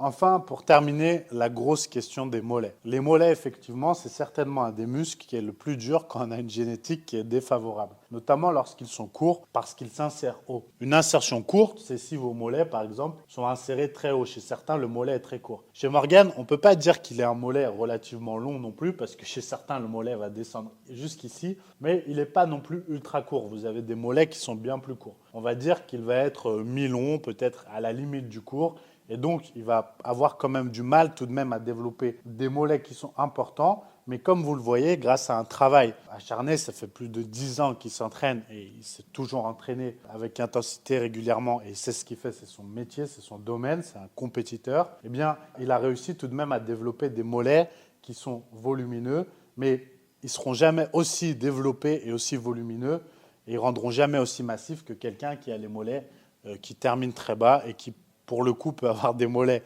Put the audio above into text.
Enfin, pour terminer, la grosse question des mollets. Les mollets, effectivement, c'est certainement un des muscles qui est le plus dur quand on a une génétique qui est défavorable, notamment lorsqu'ils sont courts parce qu'ils s'insèrent haut. Une insertion courte, c'est si vos mollets, par exemple, sont insérés très haut. Chez certains, le mollet est très court. Chez Morgan, on ne peut pas dire qu'il ait un mollet relativement long non plus parce que chez certains, le mollet va descendre jusqu'ici, mais il n'est pas non plus ultra court. Vous avez des mollets qui sont bien plus courts. On va dire qu'il va être mi-long, peut-être à la limite du court. Et donc, il va avoir quand même du mal tout de même à développer des mollets qui sont importants. Mais comme vous le voyez, grâce à un travail acharné, ça fait plus de 10 ans qu'il s'entraîne et il s'est toujours entraîné avec intensité régulièrement. Et c'est ce qu'il fait, c'est son métier, c'est son domaine, c'est un compétiteur. Eh bien, il a réussi tout de même à développer des mollets qui sont volumineux, mais ils ne seront jamais aussi développés et aussi volumineux et ils ne rendront jamais aussi massifs que quelqu'un qui a les mollets qui terminent très bas et qui pour le coup, peut avoir des mollets